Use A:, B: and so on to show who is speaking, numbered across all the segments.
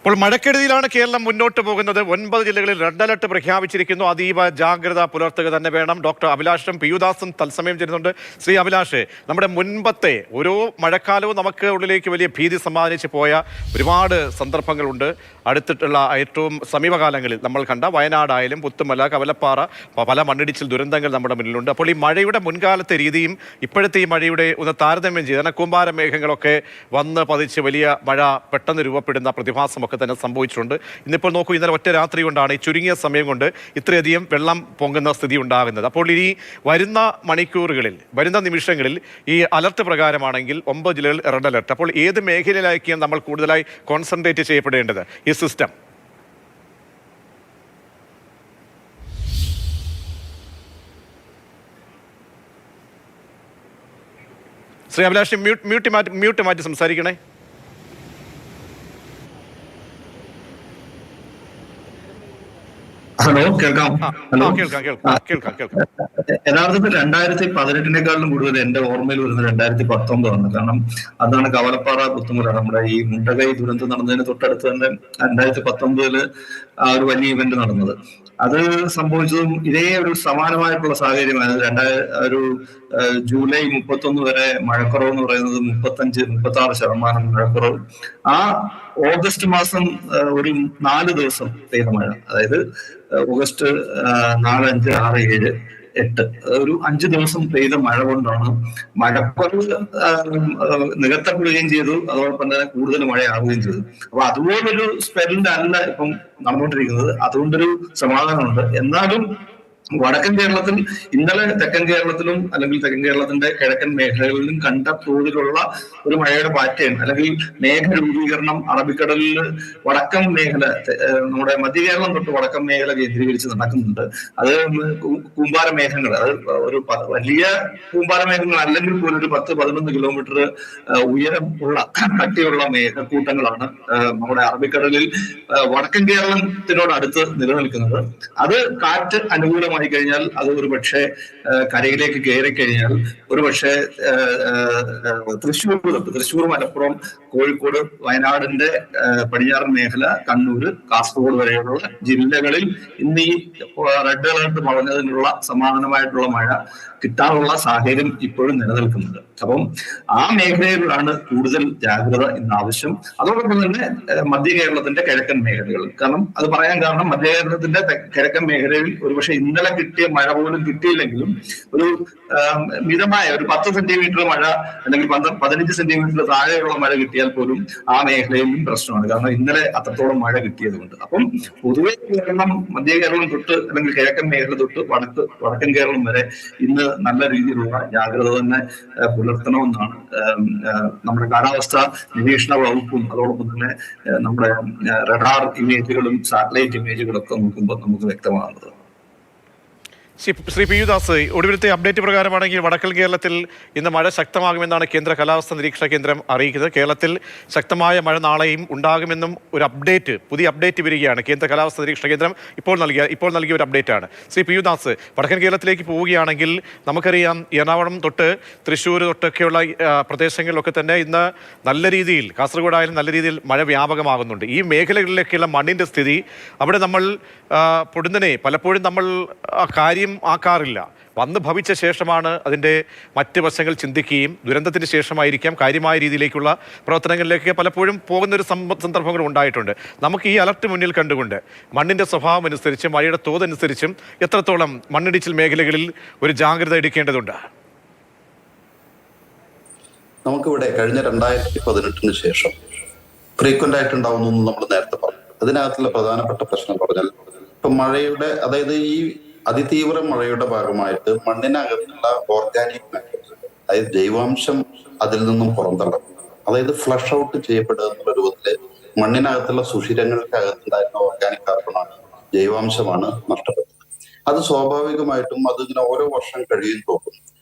A: അപ്പോൾ മഴക്കെടുതിയിലാണ് കേരളം മുന്നോട്ട് പോകുന്നത്. 9 ജില്ലകളിൽ റെഡ് അലർട്ട് പ്രഖ്യാപിച്ചിരിക്കുന്നു. അതീവ ജാഗ്രത പുലർത്തുക തന്നെ വേണം. ഡോക്ടർ അഭിലാഷും പിയുദാസും തത്സമയം ചേരുന്നുണ്ട്. ശ്രീ അഭിലാഷ്, നമ്മുടെ മുൻപത്തെ ഓരോ മഴക്കാലവും നമുക്ക് ഉള്ളിലേക്ക് വലിയ ഭീതി സമ്മാനിച്ച് പോയ ഒരുപാട് സന്ദർഭങ്ങളുണ്ട്. അടുത്തിട്ടുള്ള ഏറ്റവും സമീപകാലങ്ങളിൽ നമ്മൾ കണ്ട വയനാടായാലും പുത്തുമല, കവലപ്പാറ, പല മണ്ണിടിച്ചിൽ ദുരന്തങ്ങൾ നമ്മുടെ മുന്നിലുണ്ട്. അപ്പോൾ ഈ മഴയുടെ മുൻകാലത്തെ രീതിയും ഇപ്പോഴത്തെ ഈ മഴയുടെ ഒന്ന് താരതമ്യം ചെയ്ത് കൂമ്പാര മേഘങ്ങളൊക്കെ വന്ന് പതിച്ച് വലിയ മഴ പെട്ടെന്ന് രൂപപ്പെടുന്ന പ്രതിഭാസമൊക്കെ തന്നെ സംഭവിച്ചിട്ടുണ്ട്. ഇന്നിപ്പോൾ നോക്കൂ, ഇന്നലെ ഒറ്റ രാത്രി കൊണ്ടാണ് ഈ ചുരുങ്ങിയ സമയം കൊണ്ട് ഇത്രയധികം വെള്ളം പൊങ്ങുന്ന സ്ഥിതി ഉണ്ടാകുന്നത്. അപ്പോൾ ഇനി വരുന്ന മണിക്കൂറുകളിൽ, വരുന്ന നിമിഷങ്ങളിൽ ഈ അലർട്ട് പ്രകാരമാണെങ്കിൽ 9 ജില്ലകളിൽ റെഡ് അലർട്ട്. അപ്പോൾ ഏത് മേഖലയിലായിരിക്കും നമ്മൾ കൂടുതലായി കോൺസെൻട്രേറ്റ് ചെയ്യപ്പെടേണ്ടത് ഈ സിസ്റ്റം? ശ്രീ അഭിലാഷ്, മ്യൂട്ട് മാറ്റി സംസാരിക്കണേ.
B: ഹലോ, കേൾക്കാം?
A: കേൾക്കാം.
B: യഥാർത്ഥത്തിൽ 2018 കൂടുതൽ എന്റെ ഓർമ്മയിൽ വരുന്നത് 2019 ആണ്. കാരണം അതാണ് കവലപ്പാറ, പുത്തുമല, നമ്മുടെ ഈ മുണ്ടകൈ ദുരന്തം നടന്നതിന് തൊട്ടടുത്ത് തന്നെ 2019 ആ ഒരു വലിയ ഇവന്റ് നടന്നത്. അത് സംഭവിച്ചതും ഇതേ ഒരു സമാനമായിട്ടുള്ള സാഹചര്യമായിരുന്നു. ജൂലൈ 31 വരെ മഴക്കുറവ് എന്ന് പറയുന്നത് 35-36% മഴക്കുറവ്. ആ ഓഗസ്റ്റ് മാസം ഒരു 4 ദിവസം പെയ്ത മഴ, അതായത് ഓഗസ്റ്റ് 4, 5, 6, 7, 8 ഒരു 5 ദിവസം പെയ്ത മഴ കൊണ്ടാണ് മഴക്കുറവ് നികത്തപ്പെടുകയും ചെയ്തു. അതോടൊപ്പം തന്നെ കൂടുതൽ മഴയാവുകയും ചെയ്തു. അപ്പൊ അതുപോലൊരു സ്പെല്ലിന്റെ അല്ല ഇപ്പം നടന്നുകൊണ്ടിരിക്കുന്നത്. അതുകൊണ്ടൊരു സമാധാനമുണ്ട്. എന്നാലും വടക്കൻ കേരളത്തിൽ ഇന്നലെ തെക്കൻ കേരളത്തിലും അല്ലെങ്കിൽ തെക്കൻ കേരളത്തിന്റെ കിഴക്കൻ മേഖലകളിലും കണ്ട തോതിലുള്ള ഒരു മഴയുടെ പാറ്റേൺ അല്ലെങ്കിൽ മേഘരൂപീകരണം അറബിക്കടലിൽ വടക്കൻ മേഖല, നമ്മുടെ മധ്യ കേരളം തൊട്ട് വടക്കൻ മേഖല കേന്ദ്രീകരിച്ച് നടക്കുന്നുണ്ട്. അത് കൂമ്പാര മേഘങ്ങൾ, അത് ഒരു വലിയ കൂമ്പാര മേഘങ്ങൾ അല്ലെങ്കിൽ പോലും ഒരു 10-11 കിലോമീറ്റർ ഉയരം ഉള്ള കട്ടിയുള്ള മേഘക്കൂട്ടങ്ങളാണ് നമ്മുടെ അറബിക്കടലിൽ വടക്കൻ കേരളത്തിനോട് അടുത്ത് നിലനിൽക്കുന്നത്. അത് കാറ്റ് അനുകൂലമായി കഴിഞ്ഞാൽ അത് ഒരു പക്ഷേ കരയിലേക്ക് കയറി കഴിഞ്ഞാൽ ഒരു പക്ഷേ തൃശ്ശൂർ, മലപ്പുറം, കോഴിക്കോട്, വയനാടിന്റെ പടിഞ്ഞാറൻ മേഖല, കണ്ണൂര്, കാസർഗോഡ് വരെയുള്ള ജില്ലകളിൽ ഇന്ന് ഈ റെഡ് അലർട്ട് പറഞ്ഞതിനുള്ള സമാനമായിട്ടുള്ള മഴ കിട്ടാനുള്ള സാഹചര്യം ഇപ്പോഴും നിലനിൽക്കുന്നുണ്ട്. അപ്പം ആ മേഖലയിലാണ് കൂടുതൽ ജാഗ്രത ഇന്ന് ആവശ്യം. അതോടൊപ്പം തന്നെ മധ്യ കേരളത്തിന്റെ കിഴക്കൻ മേഖലകൾ, കാരണം അത് പറയാൻ കാരണം മധ്യ കേരളത്തിന്റെ കിഴക്കൻ മേഖലയിൽ ഒരുപക്ഷെ ഇന്നലെ കിട്ടിയ മഴ പോലും കിട്ടിയില്ലെങ്കിലും ഒരു മിതമായ ഒരു 10 സെന്റിമീറ്റർ മഴ അല്ലെങ്കിൽ 15 സെന്റിമീറ്റർ താഴെയുള്ള മഴ കിട്ടിയാൽ പോലും ആ മേഖലയിലും പ്രശ്നമാണ്. കാരണം ഇന്നലെ അത്രത്തോളം മഴ കിട്ടിയത് കൊണ്ട്. അപ്പം പൊതുവെ കേരളം, മധ്യ കേരളം തൊട്ട് അല്ലെങ്കിൽ കിഴക്കൻ മേഖല തൊട്ട് വടക്കൻ കേരളം വരെ ഇന്ന് നല്ല രീതിയിലുള്ള ജാഗ്രത തന്നെ പുലർത്തണമെന്നാണ് നമ്മുടെ കാലാവസ്ഥാ നിരീക്ഷണ വകുപ്പും അതോടൊപ്പം തന്നെ നമ്മുടെ റഡാർ ഇമേജുകളും സാറ്റലൈറ്റ് ഇമേജുകളും ഒക്കെ നോക്കുമ്പോൾ നമുക്ക് വ്യക്തമാകുന്നത്.
A: ശ്രീ പിയുദാസ്, ഒടുവിലത്തെ അപ്ഡേറ്റ് പ്രകാരമാണെങ്കിൽ വടക്കൻ കേരളത്തിൽ ഇന്ന് മഴ ശക്തമാകുമെന്നാണ് കേന്ദ്ര കാലാവസ്ഥാ നിരീക്ഷണ കേന്ദ്രം അറിയിക്കുന്നത്. കേരളത്തിൽ ശക്തമായ മഴ നാളെയും ഉണ്ടാകുമെന്നും ഒരു പുതിയ അപ്ഡേറ്റ് വരികയാണ്. കേന്ദ്ര കാലാവസ്ഥാ നിരീക്ഷണ കേന്ദ്രം ഇപ്പോൾ നൽകിയ ഒരു അപ്ഡേറ്റ് ആണ്. ശ്രീ പിയുദാസ്, വടക്കൻ കേരളത്തിലേക്ക് പോവുകയാണെങ്കിൽ നമുക്കറിയാം എറണാകുളം തൊട്ട് തൃശ്ശൂർ തൊട്ടൊക്കെയുള്ള പ്രദേശങ്ങളിലൊക്കെ തന്നെ ഇന്ന് നല്ല രീതിയിൽ, കാസർഗോഡായാലും നല്ല രീതിയിൽ മഴ വ്യാപകമാകുന്നുണ്ട്. ഈ മേഖലകളിലേക്കുള്ള മണ്ണിൻ്റെ സ്ഥിതി, അവിടെ നമ്മൾ പൊടുന്നനെ പലപ്പോഴും നമ്മൾ കാര്യം ആക്കാറില്ല. വന്ന് ഭവിച്ച ശേഷമാണ് അതിൻ്റെ മറ്റ് വശങ്ങൾ ചിന്തിക്കുകയും ദുരന്തത്തിന് ശേഷമായിരിക്കാം കാര്യമായ രീതിയിലേക്കുള്ള പ്രവർത്തനങ്ങളിലേക്ക് പലപ്പോഴും പോകുന്നൊരു സന്ദർഭങ്ങൾ ഉണ്ടായിട്ടുണ്ട്. നമുക്ക് ഈ അലർട്ട് മുന്നിൽ കണ്ടുകൊണ്ട് മണ്ണിൻ്റെ സ്വഭാവം അനുസരിച്ചും മഴയുടെ തോതനുസരിച്ചും എത്രത്തോളം മണ്ണിടിച്ചിൽ മേഖലകളിൽ ഒരു ജാഗ്രത എടുക്കേണ്ടതുണ്ട്?
C: നമുക്കിവിടെ കഴിഞ്ഞ 2018 ശേഷം ഫ്രീക്വന്റ് ആയിട്ടുണ്ടാവുന്നു നമ്മൾ നേരത്തെ പറഞ്ഞു. അതിനകത്തുള്ള പ്രധാനപ്പെട്ട പ്രശ്നം പറഞ്ഞാൽ ഇപ്പൊ മഴയുടെ, അതായത് ഈ അതിതീവ്ര മഴയുടെ ഭാഗമായിട്ട് മണ്ണിനകത്തുള്ള ഓർഗാനിക് മാറ്റർ, അതായത് ജൈവാംശം അതിൽ നിന്നും പുറന്തള്ളപ്പെടും. അതായത് ഫ്ലഷ് ഔട്ട് ചെയ്യപ്പെടുക എന്നുള്ള രൂപത്തില് മണ്ണിനകത്തുള്ള സുഷിരങ്ങൾക്കകത്തുണ്ടായിരുന്ന ഓർഗാനിക് കാർബണാണ്, ജൈവാംശമാണ് നഷ്ടപ്പെട്ടത്. അത് സ്വാഭാവികമായിട്ടും അതിങ്ങനെ ഓരോ വർഷം കഴിയും തോറും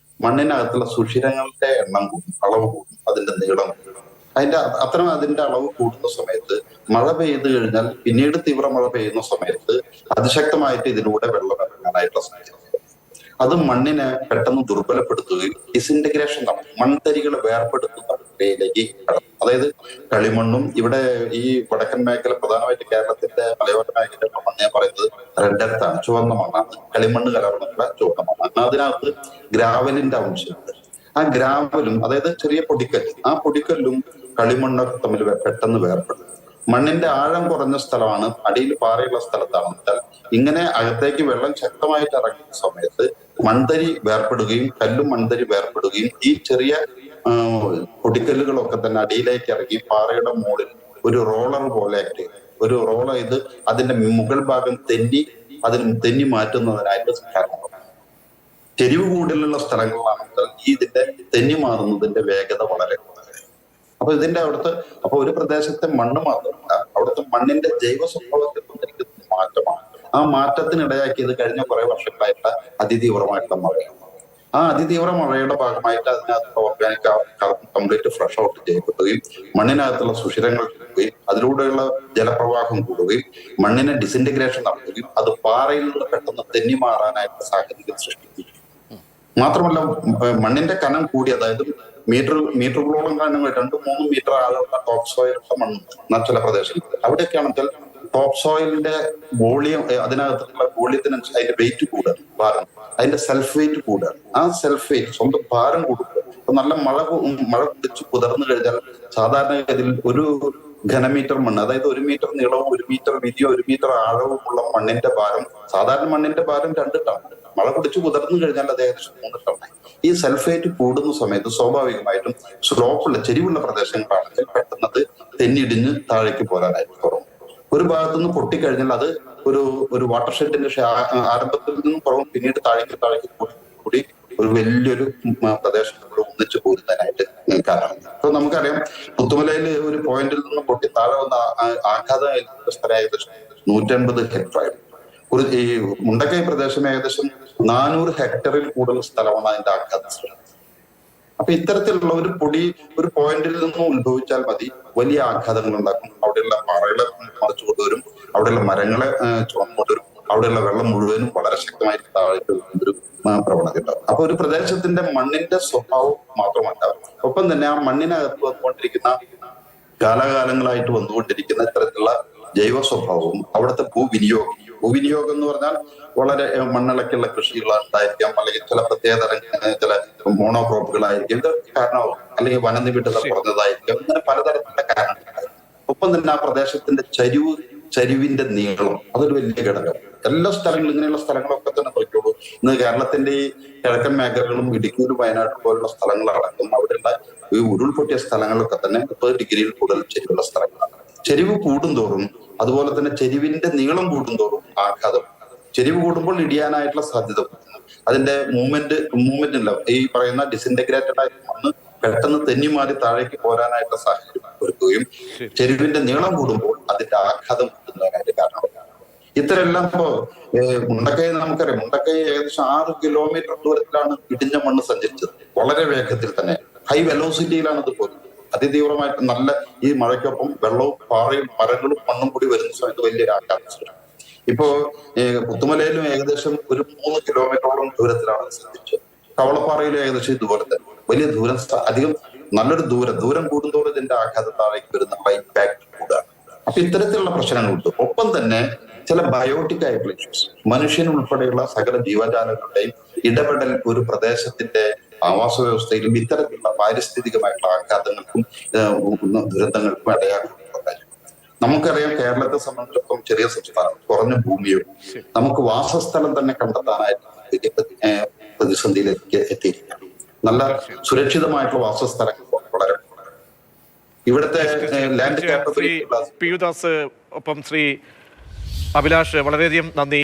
C: മണ്ണിനകത്തുള്ള സുഷിരങ്ങളുടെ എണ്ണം കൂടും, അളവ് കൂടും, അതിന്റെ നീളം കൂടും. അതിന്റെ അളവ് കൂടുന്ന സമയത്ത് മഴ പെയ്തു കഴിഞ്ഞാൽ പിന്നീട് തീവ്ര മഴ പെയ്യുന്ന സമയത്ത് അതിശക്തമായിട്ട് ഇതിലൂടെ വെള്ളം ഇറങ്ങാനായിട്ടുള്ള സാധ്യത. അത് മണ്ണിനെ പെട്ടെന്ന് ദുർബലപ്പെടുത്തുകയും ഡിസിന്റഗ്രേഷൻ നടത്തും, മൺതരികളെ വേർപെടുത്തും. പ്രക്രിയയിലേക്ക് കടന്നു. അതായത് കളിമണ്ണും ഇവിടെ ഈ വടക്കൻ മേഖല, പ്രധാനമായിട്ട് കേരളത്തിന്റെ മലയോര മേഖല ഞാൻ പറയുന്നത് റെഡ് എർത്താണ്, ചുവന്ന മണ്ണാണ്, കളിമണ്ണ് കലർന്നിട്ടുള്ള ചുവന്ന മണ്ണാണ്. അതിനകത്ത് ഗ്രാവലിന്റെ അംശമുണ്ട്. ആ ഗ്രാവലും, അതായത് ചെറിയ പൊടിക്കല്ല്, ആ പൊടിക്കല്ലും കളിമണ്ണൊക്കെ തമ്മിൽ പെട്ടെന്ന് വേർപെടും. മണ്ണിന്റെ ആഴം കുറഞ്ഞ സ്ഥലമാണ്, അടിയിൽ പാറയുള്ള സ്ഥലത്താണെന്ന് വെച്ചാൽ ഇങ്ങനെ അകത്തേക്ക് വെള്ളം ശക്തമായിട്ട് ഇറങ്ങുന്ന സമയത്ത് മൺതരി വേർപ്പെടുകയും കല്ലും മൺതരി വേർപ്പെടുകയും ഈ ചെറിയ പൊടിക്കല്ലുകളൊക്കെ തന്നെ അടിയിലേക്ക് ഇറങ്ങി പാറയുടെ മുകളിൽ ഒരു റോളർ പോലെ ഒരു റോളർ ചെയ്ത് അതിന്റെ മുകൾ ഭാഗം തെന്നി മാറ്റുന്നതിനായിട്ട് കാരണമാണ്. ചെരിവ് കൂടുതലുള്ള സ്ഥലങ്ങളിലാണെങ്കിൽ ഈ ഇതിന്റെ തെന്നി മാറുന്നതിന്റെ വേഗത വളരെ കൂടുതലാണ്. അപ്പൊ അപ്പൊ ഒരു പ്രദേശത്തെ മണ്ണ് മാത്രമല്ല, അവിടുത്തെ മണ്ണിന്റെ ജൈവ സ്വഭാവത്തിൽ വന്നിരിക്കുന്ന മാറ്റമാണ്. ആ മാറ്റത്തിനിടയാക്കിയത് കഴിഞ്ഞ കുറെ വർഷങ്ങളായിട്ട് അതിതീവ്രമായിട്ടുള്ള മഴയാണ്. ആ അതിതീവ്ര മഴയുടെ ഭാഗമായിട്ട് അതിനകത്ത് ഓർഗാനിക് കംപ്ലീറ്റ് ഫ്ലഷ് ഔട്ട് ചെയ്യപ്പെടുകയും മണ്ണിനകത്തുള്ള സുഷിരങ്ങൾ കൂടുകയും അതിലൂടെയുള്ള ജലപ്രവാഹം കൂടുകയും മണ്ണിനെ ഡിസിന്റഗ്രേഷൻ നടത്തുകയും അത് പാറയിൽ നിന്ന് പെട്ടെന്ന് തെന്നി മാറാനായിട്ട് സാഹചര്യം സൃഷ്ടിക്കുകയും. മാത്രമല്ല മണ്ണിന്റെ കനം കൂടി, അതായത് മീറ്ററുകളോളം കനങ്ങൾ 2-3 മീറ്റർ ആഴമുള്ള ടോപ്പ് സോയിലുള്ള മണ്ണുണ്ട് ചില പ്രദേശങ്ങളിൽ. അവിടെയൊക്കെയാണെങ്കിൽ ടോപ്പ് സോയിലിന്റെ വോളിയം, അതിനകത്തുള്ള വോളിയത്തിനനുസരിച്ച് അതിന്റെ വെയിറ്റ് കൂടുകയാണ്, ഭാരം, അതിന്റെ സെൽഫ് വെയിറ്റ് കൂടുകയാണ്. ആ സെൽഫ് വെയിറ്റ്, സ്വന്തം ഭാരം കൂടുക. അപ്പൊ നല്ല മഴ പിടിച്ച് കുതിർന്നു കഴിഞ്ഞാൽ സാധാരണഗതിയിൽ ഒരു ഘനമീറ്റർ മണ്ണ്, അതായത് 1 മീറ്റർ നീളവും 1 മീറ്റർ വീതിയോ 1 മീറ്റർ ആഴവുമുള്ള മണ്ണിന്റെ ഭാരം, സാധാരണ മണ്ണിന്റെ ഭാരം 2 ടൺ. മഴ പിടിച്ച് കുതിർന്നു കഴിഞ്ഞാൽ അത് ഏകദേശം 3 ടൺ. ഈ സൾഫേറ്റ് കൂടുന്ന സമയത്ത് സ്വാഭാവികമായിട്ടും സ്ലോപ്പുള്ള ചെരിവുള്ള പ്രദേശങ്ങളാണെങ്കിൽ പെട്ടെന്ന് അത് തെന്നിടിഞ്ഞ് താഴേക്ക് പോരാനായിട്ട് തുടങ്ങും. ഒരു ഭാഗത്തുനിന്ന് പൊട്ടിക്കഴിഞ്ഞാൽ അത് ഒരു വാട്ടർ ഷെഡിന്റെ ആരംഭത്തിൽ നിന്നും കുറവും പിന്നീട് താഴേക്ക് കൂടി ഒരു വലിയൊരു പ്രദേശത്തിലൂടെ ഒന്നിച്ചു പോരുന്നതിനായിട്ട് കാരണം. അപ്പൊ നമുക്കറിയാം, പുത്തുമലയിൽ ഒരു പോയിന്റിൽ നിന്ന് പൊട്ടി താഴെ വന്ന ആഘാതം സ്ഥലം ഏകദേശം 150 ഹെക്ടർ ആയിരുന്നു. ഈ മുണ്ടക്കൈ പ്രദേശം ഏകദേശം 400 ഹെക്ടറിൽ കൂടുതൽ സ്ഥലമാണ് അതിന്റെ ആഘാതം. അപ്പൊ ഇത്തരത്തിലുള്ള ഒരു പോയിന്റിൽ നിന്നും ഉത്ഭവിച്ചാൽ മതി വലിയ ആഘാതങ്ങൾ ഉണ്ടാക്കും. അവിടെയുള്ള പാറകളെ മറിച്ചു കൊണ്ടുവരും, അവിടെയുള്ള മരങ്ങളെ ചുമന്നുകൊണ്ടുവരും, അവിടെയുള്ള വെള്ളം മുഴുവനും വളരെ ശക്തമായിട്ട് താഴേക്ക് ഒരു പ്രവണത ഉണ്ടാവും. അപ്പൊ ഒരു പ്രദേശത്തിന്റെ മണ്ണിന്റെ സ്വഭാവം മാത്രമല്ല, ഒപ്പം തന്നെ ആ മണ്ണിനകത്ത് വന്നുകൊണ്ടിരിക്കുന്ന കാലാകാലങ്ങളായിട്ട് വന്നുകൊണ്ടിരിക്കുന്ന ഇത്തരത്തിലുള്ള ജൈവ സ്വഭാവവും അവിടുത്തെ ഭൂവിനിയോഗം എന്ന് പറഞ്ഞാൽ വളരെ മണ്ണിളക്കുള്ള കൃഷികളായിരിക്കാം, അല്ലെങ്കിൽ ചില പ്രത്യേകതരം ചില മോണോക്രോപ്പുകളായിരിക്കും, ഇത് കാരണമാവും, അല്ലെങ്കിൽ വനനിബിഡത കുറഞ്ഞതായിരിക്കും, ഇങ്ങനെ പലതരത്തിലുള്ള കാരണങ്ങളായിരിക്കും. ഒപ്പം തന്നെ ആ പ്രദേശത്തിന്റെ ചരിവിന്റെ നീളം അതൊരു വലിയ ഘടകം. എല്ലാ സ്ഥലങ്ങളും, ഇങ്ങനെയുള്ള സ്ഥലങ്ങളൊക്കെ തന്നെ നോക്കിയോളൂ. ഇന്ന് കേരളത്തിന്റെ ഈ കിഴക്കൻ മേഖലകളും ഇടുക്കിയിലും വയനാട്ടിൽ പോലുള്ള സ്ഥലങ്ങളടക്കം അവിടെയുള്ള ഈ ഉരുൾപൊട്ടിയ സ്ഥലങ്ങളൊക്കെ തന്നെ 30 ഡിഗ്രിയിൽ കൂടുതൽ ചെരിവുള്ള സ്ഥലങ്ങളാണ്. ചെരിവ് കൂടുന്തോറും, അതുപോലെ തന്നെ ചെരിവിന്റെ നീളം കൂടുന്തോറും ആഘാതം. ചെരിവ് കൂടുമ്പോൾ ഇടിയാനായിട്ടുള്ള സാധ്യത കൂടുന്നു. അതിന്റെ മൂവ്മെന്റ് ഇല്ല, ഈ പറയുന്ന ഡിസിന്റഗ്രേറ്റഡ് ആയിട്ട് മണ്ണ് പെട്ടെന്ന് തെന്നി മാറി താഴേക്ക് പോരാനായിട്ടുള്ള സാഹചര്യം ഒരുക്കുകയും ചെരിവിന്റെ നീളം കൂടുമ്പോൾ അതിന്റെ ആഘാതം കൂടുന്നതിനായിട്ട് കാരണമാണ്. ഇത്തരെല്ലാം ഇപ്പോ മുണ്ടക്കൈ നമുക്കറിയാം, മുണ്ടക്കൈ ഏകദേശം 6 കിലോമീറ്റർ ദൂരത്തിലാണ് ഇടിഞ്ഞ മണ്ണ് സഞ്ചരിച്ചത്. വളരെ വേഗത്തിൽ തന്നെ ഹൈ വെലോസിറ്റിയിലാണ് ഇത് പോകുന്നത്. അതിതീവ്രമായിട്ട് നല്ല ഈ മഴയ്ക്കൊപ്പം വെള്ളവും പാറയും മരങ്ങളും മണ്ണും കൂടി വരുന്ന സമയത്ത് വലിയൊരു ആഘാതം. ഇപ്പോ പുത്തുമലയിലും ഏകദേശം ഒരു 3 കിലോമീറ്ററോളം ദൂരത്തിലാണ് സഞ്ചരിച്ചത്. കവളപ്പാറയിലും ഏകദേശം ഇതുപോലെ തന്നെ വലിയ ദൂരം, അധികം നല്ലൊരു ദൂരം കൂടുന്തോറും ഇതിന്റെ ആഘാതം താഴേക്ക് വരുന്ന ഇമ്പാക്ട് കൂടുകയാണ്. അപ്പൊ ഇത്തരത്തിലുള്ള പ്രശ്നങ്ങളുണ്ട്. ഒപ്പം തന്നെ ചില ബയോട്ടിക് ആയിട്ടുള്ള ഇഷ്യൂസ്, മനുഷ്യൻ ഉൾപ്പെടെയുള്ള സകല ജീവജാലങ്ങളുടെയും ഇടപെടൽ ഒരു പ്രദേശത്തിന്റെ ആവാസ വ്യവസ്ഥയിലും ഇത്തരത്തിലുള്ള പാരിസ്ഥിതികമായിട്ടുള്ള ആഘാതങ്ങൾക്കും ദുരന്തങ്ങൾക്കും ഇടയാക്കുന്നുണ്ടായിരുന്നു. നമുക്കറിയാം, കേരളത്തെ സംബന്ധിച്ചിടത്തോളം ചെറിയ സംസ്ഥാനം, കുറഞ്ഞ ഭൂമിയും, നമുക്ക് വാസസ്ഥലം തന്നെ കണ്ടെത്താനായിട്ട് പ്രതിസന്ധിയിലേക്ക് എത്തിയിരിക്കുകയാണ്. നല്ല സുരക്ഷിതമായിട്ടുള്ള വാസസ്ഥലങ്ങൾ വളരെ ഇവിടുത്തെ land
A: Shri P U Das, ഒപ്പം ശ്രീ അഭിലാഷ്, വളരെയധികം നന്ദി.